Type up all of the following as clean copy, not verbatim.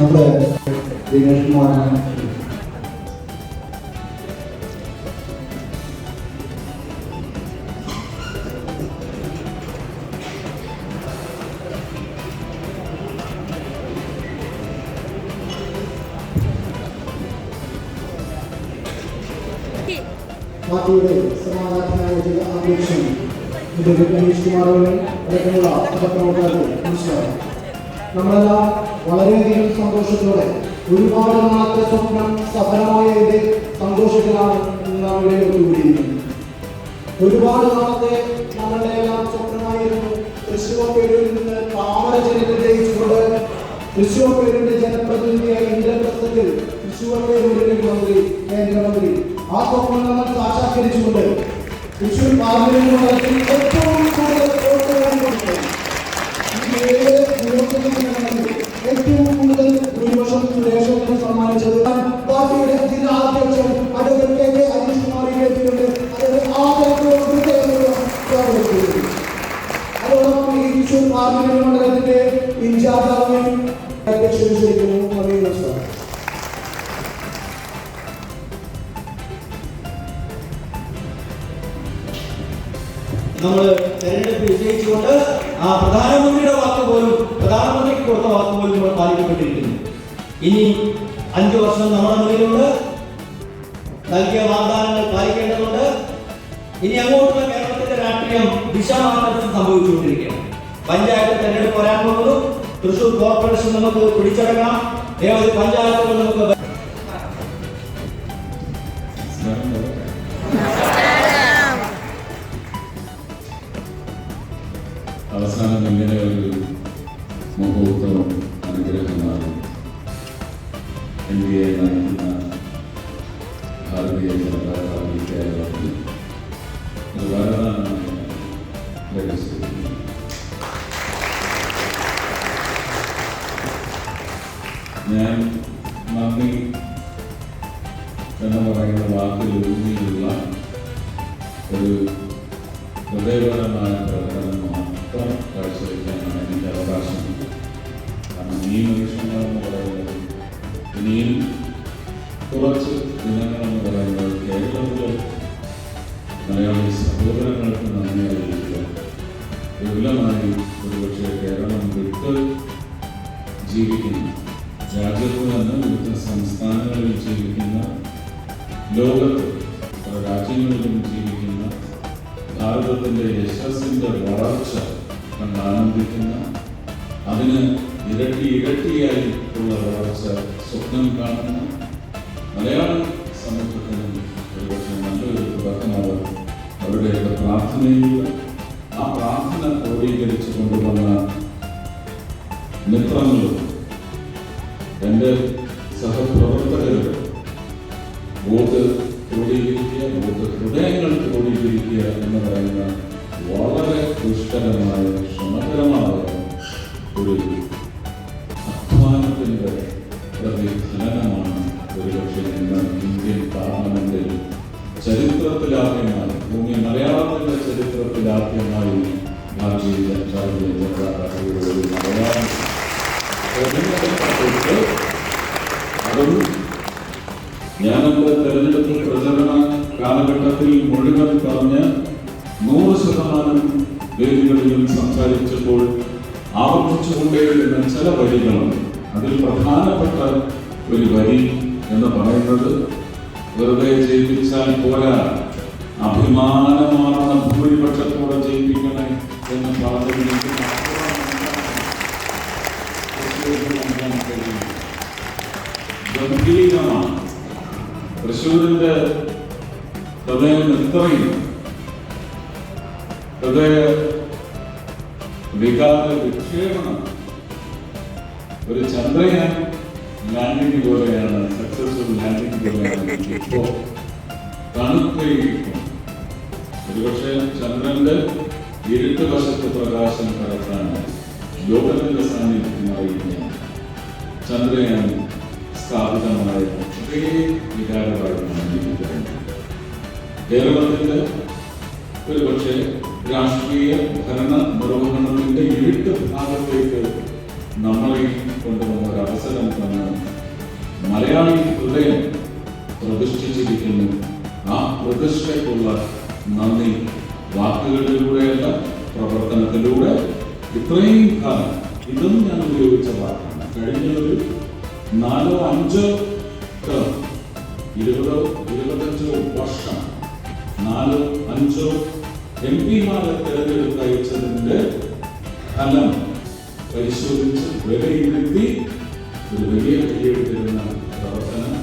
നമ്മുടെ ദിനേഷ് കുമാറിന് പാർട്ടിയുടെ സമാധാനത്തിനായ ചില ആഗ്രഹം ദിനേഷ് കുമാറിനെ അടക്കമുള്ള മനസ്സിലാക്കി. നമ്മളെല്ലാം വളരെയധികം സന്തോഷത്തോടെ ഒരുപാട് നാളത്തെ സ്വപ്നം സഫലമായതിന്റെ സന്തോഷത്തിലാണ് നാം ഇവിടെ ഒത്തുകൂടിയിരിക്കുന്നത്. ഒരുപാട് നാളത്തെ നമ്മളുടെ എല്ലാം സ്വപ്നമായിരുന്നു തൃശ്ശൂർ പേരൂരിൽ നിന്ന് താമര ജനത്തിൽ ജയിച്ചുകൊണ്ട് തൃശ്ശൂർ പേരൂരിന്റെ ജനപ്രതിനിധിയായ ഇന്ദ്രപ്രസ്ഥത്തിൽ തൃശ്ശൂർ പേരൂരിന്റെ മന്ത്രി കേന്ദ്രമന്ത്രി ആ സ്വപ്നം നമ്മൾ സാക്ഷാത്കരിച്ചുകൊണ്ട് തൃശ്ശൂർ പാർലമെന്റ് മണ്ഡലത്തിൽ ഏറ്റവും കൂടുതൽ ഏറ്റവും കൂടുതൽ ഭൂരിപക്ഷം സുരേഷത്തിന് സമ്മാനിച്ചത് പാർട്ടിയുടെ ജില്ലാ അധ്യക്ഷൻ അഡ്വക്കേറ്റ് കെ അജീഷ് കുമാറിനെ എത്തിയിട്ടുണ്ട്. അതോടൊപ്പം ഈ തൃശ്ശൂർ പാർലമെന്റ് മണ്ഡലത്തിന്റെ ഇൻചാർജ് അധ്യക്ഷൻ ക്ഷണിക്കുന്നു. നമസ്കാരം. നമ്മൾ തെരഞ്ഞെടുപ്പ് വിജയിച്ചുകൊണ്ട് ആ പ്രധാനമന്ത്രിയുടെ വാക്ക് പോലും പ്രധാനമന്ത്രിക്ക് കൊടുത്ത വാക്ക് പോലും നമ്മൾ പാലിക്കപ്പെട്ടിരിക്കുന്നു. ഇനി 5 വർഷം നമ്മുടെ മുന്നിലുണ്ട്. നൽകിയ വാഗ്ദാനങ്ങൾ പാലിക്കേണ്ടതുണ്ട്. ഇനി അങ്ങോട്ടുള്ള കേരളത്തിന്റെ രാഷ്ട്രീയം ദിശാമാറ്റം സംഭവിച്ചുകൊണ്ടിരിക്കുകയാണ്. പഞ്ചായത്ത് തെരഞ്ഞെടുപ്പ് വരാൻ പോകുന്നു. തൃശ്ശൂർ കോർപ്പറേഷൻ നമുക്ക് പിടിച്ചടക്കണം. നിരവധി പഞ്ചായത്തുകൾ നമുക്ക് അവസാനം ഇങ്ങനെ ഒരു മുഹൂർത്തം അനുഗ്രഹമാണ് ഇന്ത്യയെ നയിക്കുന്ന ഭാരതീയ ജനതാ പാർട്ടി കേരളത്തിൽ വരദാനമായി ലഭിച്ചിരിക്കുന്നു. ഞാൻ നന്ദി എന്ന് പറയുന്ന വാക്കിലൂന്നിയുള്ള ഒരു ഹൃദയപരമായ പ്രകടനം മാത്രം കാഴ്ചവെക്കാനാണ് എനിക്ക് അവകാശം. കാരണം ഈ നിമിഷങ്ങളെന്ന് പറയുന്നത് ഇനിയും കുറച്ച് ദിനങ്ങളെന്ന് പറയുന്നത് കേരളത്തിലെ മലയാളി സഹോദരങ്ങൾക്ക് നന്ദി അറിയിക്കുക. വിപുലമായി ഒരുപക്ഷെ കേരളം വിട്ട് ജീവിക്കുന്ന രാജ്യത്ത് തന്നെ വിവിധ സംസ്ഥാനങ്ങളിൽ ജീവിക്കുന്ന ലോകത്ത് പല രാജ്യങ്ങളിലും ജീവിക്കുന്ന ഭാരതത്തിൻ്റെ യശസ്സിൻ്റെ വളർച്ച കണ്ട് ആനന്ദിക്കുന്ന അതിന് ഇരട്ടിയായി ഉള്ള വളർച്ച സ്വപ്നം കാണുന്ന മലയാള സമൂഹത്തിന് ഒരുപക്ഷെ നല്ലൊരു തുടക്കമാണ് അവരുടെയൊക്കെ പ്രാർത്ഥനയിലൂടെ. ആ പ്രാർത്ഥന ക്രോഡീകരിച്ചു കൊണ്ടുവന്ന മിത്രങ്ങളും എൻ്റെ സഹപ്രവർത്തകരുടെ വോട്ട് ക്രോഡീകരിക്കുക, വോട്ട് ഹൃദയങ്ങൾ ക്രോഡീകരിക്കുക എന്ന് പറയുന്ന വളരെ ദുഷ്കരമായ ശ്രമകരമായ ഒരു അധ്വാനത്തിൻ്റെ പ്രതിഫലനമാണ് ഒരുപക്ഷെ ഇന്ന് ഇന്ത്യൻ പാർലമെന്റിൽ ചരിത്രത്തിലാദ്യമായി, ഭൂമി മലയാളത്തിൻ്റെ ചരിത്രത്തിലാദ്യമായി ഭാരതീയ ജനതാ പാർട്ടിയുടെ ഒരു മലയാളം അതും ഞാനെൻ്റെ തെരഞ്ഞെടുപ്പ് പ്രചരണ കാലഘട്ടത്തിൽ മുഴുവൻ പറഞ്ഞ് 100% വേദികളിലും സംസാരിച്ചപ്പോൾ ആവർത്തിച്ചുകൊണ്ടേയിരുന്ന ചില വരികളുണ്ട്. അതിൽ പ്രധാനപ്പെട്ട ഒരു വരി എന്ന് പറയുന്നത് വെറുതെ ജയിപ്പിച്ചാൽ പോരാ, അഭിമാനമാർന്ന ഭൂരിപക്ഷത്തോടെ ജയിപ്പിക്കണേ എന്ന് പറഞ്ഞതിലേക്ക് ഗംഭീരമാണ്. തൃശ്ശൂരിന്റെ ഹൃദയം ഇത്രയും ഹൃദയ വികാര വിക്ഷേപണം ഒരു ചന്ദ്രയാൻ ലാൻഡിംഗ് പോലെയാണ്, സക്സസ്ഫുൾ ലാൻഡിംഗ് പോലെയാണ് ഇപ്പോ തണുത്തിരിക്കും. ഒരുപക്ഷെ ചന്ദ്രന്റെ ഇരുട്ട് വശത്ത് പ്രകാശം കടത്താനായി യോഗത്തിന്റെ സാന്നിധ്യമായി ചന്ദ്രയാൻ സ്ഥാപിതമായ വികാരമായിട്ടാണ് എനിക്ക് തോന്നുന്നത്. കേരളത്തിന്റെ ഒരുപക്ഷെ രാഷ്ട്രീയ ഭരണ നിർവഹണത്തിന്റെ ഇരുട്ട് ഭാഗത്തേക്ക് നമ്മളെ കൊണ്ടുവന്ന ഒരു അവസരം തന്നെ മലയാളി ഹൃദയം പ്രതിഷ്ഠിച്ചിരിക്കുന്നു. ആ പ്രതിഷ്ഠയ്ക്കുള്ള നന്ദി വാക്കുകളിലൂടെയല്ല, പ്രവർത്തനത്തിലൂടെ ഇത്രയും കാലം ഇതും ഞാൻ ഉപയോഗിച്ച വാക്കാണ്. കഴിഞ്ഞ ഒരു 4-5 20-25 വർഷം 4-5 MP-മാരെ തെരഞ്ഞെടുത്തയച്ചതിന്റെ ഫലം പരിശോധിച്ച് വിലയിരുത്തി ഒരു വലിയ കൈയെടുത്തിരുന്ന പ്രവർത്തനം,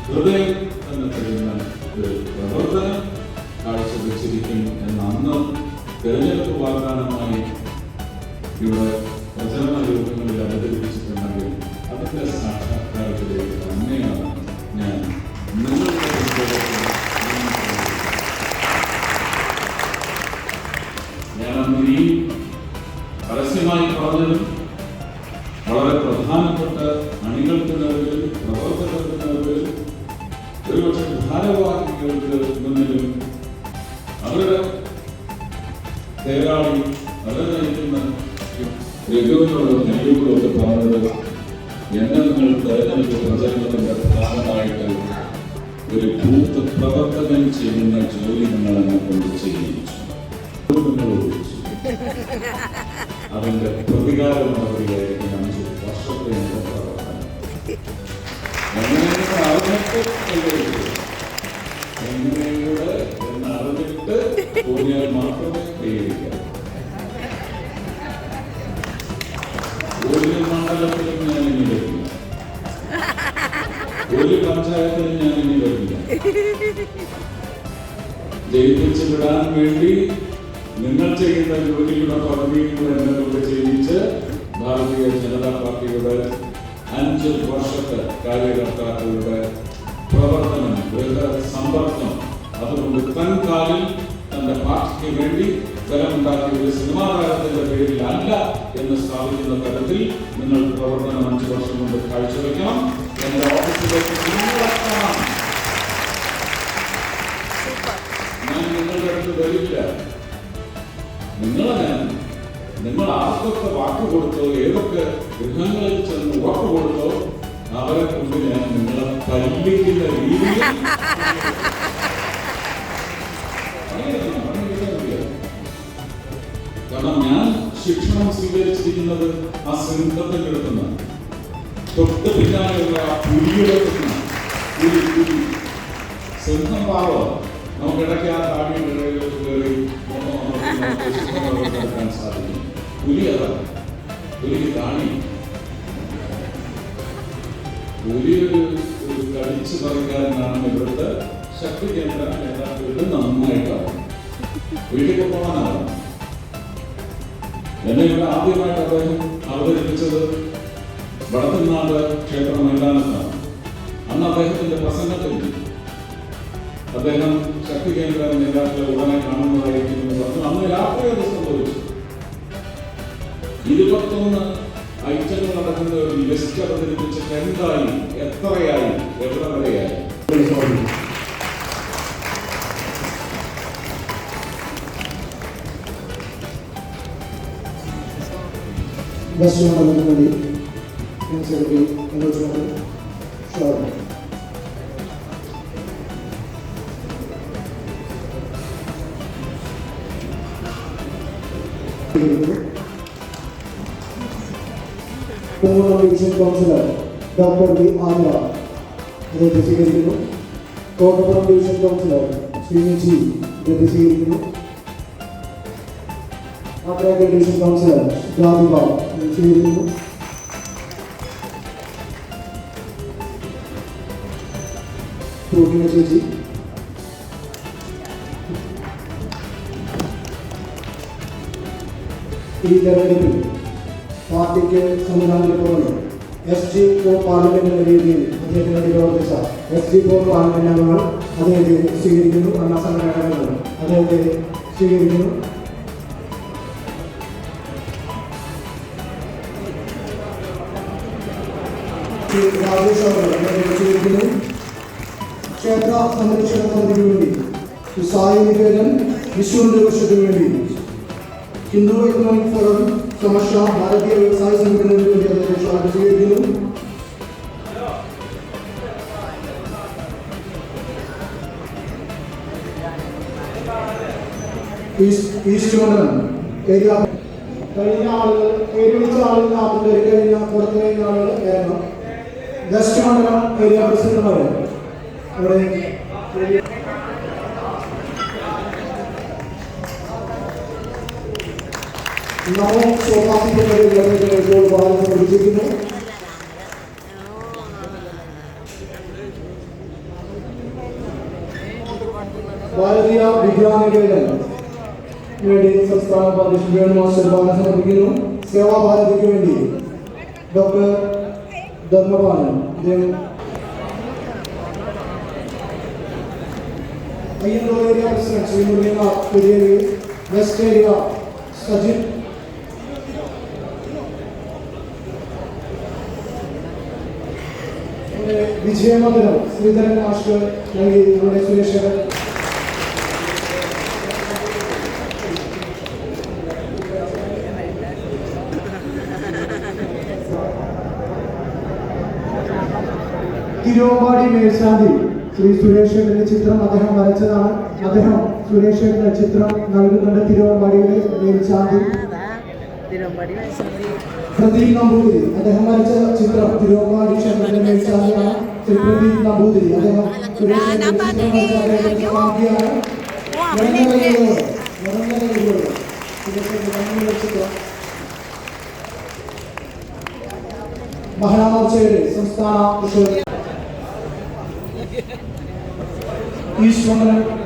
ഹൃദയം തന്നെ തരുന്ന ഒരു പ്രവർത്തനം കാഴ്ചവെച്ചിരിക്കും എന്ന് അന്ന് തെരഞ്ഞെടുപ്പ് വാഗ്ദാനമായി ഇവിടെ പ്രചരണ യോഗങ്ങളിൽ അവതരിപ്പിച്ചിട്ടുണ്ടെങ്കിൽ അതിന്റെ സാക്ഷാത്കാരത്തിലേക്ക് തന്നെയാണ് ഞാൻ ഞാനന്ന് ഈ പരസ്യമായി പറഞ്ഞതും വളരെ പ്രധാനപ്പെട്ട അണികൾക്ക് നേരിൽ, പ്രവർത്തകർക്ക് നേരിൽ, ഒരുപക്ഷെ ഭാരവാഹികൾക്ക് മുന്നിലും അവരുടെ തേരാളി അവരെ നയിക്കുന്ന രഘുവിനോട് നെല്ലൂരോട് പറഞ്ഞത് എന്നെ നിങ്ങൾ തെരഞ്ഞെടുപ്പ് പ്രചരണത്തിന്റെ ഭാഗമായിട്ട് ഒരു ബൂത്ത് പ്രവർത്തകൻ ചെയ്യുന്ന ജോലി നിങ്ങൾ എന്നെ കൊണ്ട് ചെയ്യിച്ചു. അതിന്റെ പ്രതികാര നടപടിയായിരിക്കും 5 വർഷത്തെ എന്റെ പ്രവർത്തനം. എങ്ങനെയാണ് അറിഞ്ഞിട്ട് എന്നറിഞ്ഞിട്ട് തോന്നിയാൽ മാത്രമേ കൈകരിക്കാം. ഒരു മണ്ഡലത്തിലും ഞാൻ ഇനി വരില്ല, ഒരു പഞ്ചായത്തിലും ഞാൻ ഇനി വരില്ല. ജയിപ്പിച്ച് വിടാൻ വേണ്ടി നിങ്ങൾ ചെയ്യുന്ന ജോലിയുടെ പദവിയിലൂടെ എന്നെ ചെയ്യിച്ച് ഭാരതീയ ജനതാ പാർട്ടിയുടെ 5 വർഷത്തെ കാര്യകർത്താക്കളുടെ പ്രവർത്തനം, സമ്പർക്കം, അതുകൊണ്ട് തൻ കാലിൽ തന്റെ പാർട്ടിക്ക് വേണ്ടി ബലമുണ്ടാക്കിയ ഒരു സിനിമാ താരത്തിന്റെ പേരിൽ അല്ല എന്ന് സ്ഥാപിക്കുന്ന തരത്തിൽ നിങ്ങൾ പ്രവർത്തനം 5 വർഷം കൊണ്ട് കാഴ്ചവെക്കണം. എന്റെ ഓഫീസിലേക്ക് ഞാൻ നിങ്ങളുടെ അടുത്ത് വരില്ല. നിങ്ങൾ ആർക്കൊക്കെ വാക്ക് കൊടുത്തോ, ഏതൊക്കെ ഗൃഹങ്ങളിൽ ചെന്ന് ഉറപ്പ് കൊടുത്തോ, അവരെ കൊണ്ട് ഞാൻ നിങ്ങളെ തല്ലിക്കുന്ന രീതിയിൽ കാരണം ഞാൻ ശിക്ഷണം സ്വീകരിച്ചിരിക്കുന്നത് ആ സിംഹത്തിൽ കിടക്കുന്ന തൊട്ട് പിന്നാലെയുള്ള ആ പുലിയുടെ സിംഹം പാവോ നമുക്കിടയ്ക്ക് ആ താടിയുടെ ഇടയിലോട്ട് കയറി സാധിക്കും. പുലി അതാണ്. ഒരു കാണി വലിയൊരു കളിച്ചു പറയാനാണ് ഇവിടുത്തെ ശക്തി കേന്ദ്ര നേതാക്കളുടെ നന്നായിട്ടാണ് വീട്ടിൽ പോകാനാണ്. എന്നെ ഇവിടെ ആദ്യമായിട്ട് അദ്ദേഹം അവതരിപ്പിച്ചത് വടക്കുന്നാട് ക്ഷേത്ര മൈതാനത്താണ്. അന്ന് അദ്ദേഹത്തിന്റെ പ്രസംഗത്തിൽ അദ്ദേഹം ശക്തി കേന്ദ്ര നേതാക്കളെ ഉടനെ കാണുന്നതായിരിക്കും എന്ന് പറഞ്ഞു. അന്ന് രാത്രി അത് സംഭവിച്ചു. 21 ഐറ്റങ്ങൾ നടക്കുന്ന ഒരു ലിസ്റ്റ് അവതരിപ്പിച്ചിട്ട് എന്തായി, എത്രയായി, എവിടെ വരെയായി? Division councillor doctor V Amira അദ്ദേഹത്തെ സ്വീകരിക്കുന്നു. കോട്ടപ്പുറം ഡിവിഷൻ കൗൺസിലർ ശ്രീനിജി അദ്ദേഹത്തെ സ്വീകരിക്കുന്നു. ആദ്രാഗ ഡിവിഷൻ കൗൺസിലർ രാധിക സ്വീകരിക്കുന്നു. ചേച്ചി ഈ തെരഞ്ഞെടുപ്പിൽ പാർട്ടിക്ക് സംവിധാനത്തിൽ പുറമെ SG4 പാർലമെന്റ് എന്ന രീതിയിൽ അദ്ദേഹത്തിന് വേണ്ടി പ്രവർത്തിച്ച SG4 പാർലമെന്റ് അംഗങ്ങൾ അദ്ദേഹത്തെ സ്വീകരിക്കുന്നു. ഭരണ സംഘടനകൾ അദ്ദേഹത്തെ സ്വീകരിക്കുന്നു. സ്വീകരിക്കുന്നു. ക്ഷേത്ര സംരക്ഷണ സമിതിക്ക് വേണ്ടി സായി നിവേദൻ വിശ്വ വർഷത്തിന് വേണ്ടി ഹിന്ദു എക്കണോമിക് ഫോറം സമർഷ ഭാരതീയ വ്യവസായ സംഘടനയ്ക്ക് വേണ്ടി അദ്ദേഹത്തെ സ്വാഗതം സ്വീകരിക്കുന്നു. ഈസ്റ്റ് മണ്ഡലം ഏരിയ കഴിഞ്ഞ ആളുകൾ വിളിച്ച ആളുകൾ ആദ്യം കഴിഞ്ഞ പുറത്തു കഴിഞ്ഞ ആളുകൾ കയറണം. വെസ്റ്റ് മണ്ഡലം ഏരിയ പ്രസിഡന്റുമാർ അവിടെ പഠിച്ചിരിക്കുന്നു. ഭാരതീയ വിദ്യാനികേതൻ വേണ്ടി സംസ്ഥാന ഉപാധ്യക്ഷൻ വേണുമാസ്റ്റർ ഭവനം സമർപ്പിക്കുന്നു. സേവാഭാരതിക്ക് വേണ്ടി ഡോക്ടർ ധർമ്മപാലൻ അദ്ദേഹം Ayyanthole area president Shri Muralinath Periyeri, west area Sajith Vijayamandiram Sreedharan master നൽകി നമ്മുടെ സുരേഷ് തിരുവമ്പാടി മേൽശാന്തി ശ്രീ സുരേഷേട്ടന്റെ ചിത്രം അദ്ദേഹം വരച്ചതാണ്. അദ്ദേഹം സുരേഷേട്ടന്റെ ചിത്രം നൽകുന്നുണ്ട്. തിരുവമ്പാടിയുടെ മേൽശാന്തി പ്രദീപ് നമ്പൂതിരി അദ്ദേഹം വരച്ച ചിത്രം തിരുവമ്പാടി ക്ഷേത്രത്തിന്റെ മേൽശാന്തിയാണ് ശ്രീ പ്രദീപ് നമ്പൂതിരി. അദ്ദേഹം സുരേഷേട്ടന്റെ ചിത്രം മഹാമോർച്ചയുടെ സംസ്ഥാന ഈസ്റ്റ് മണ്ഡലം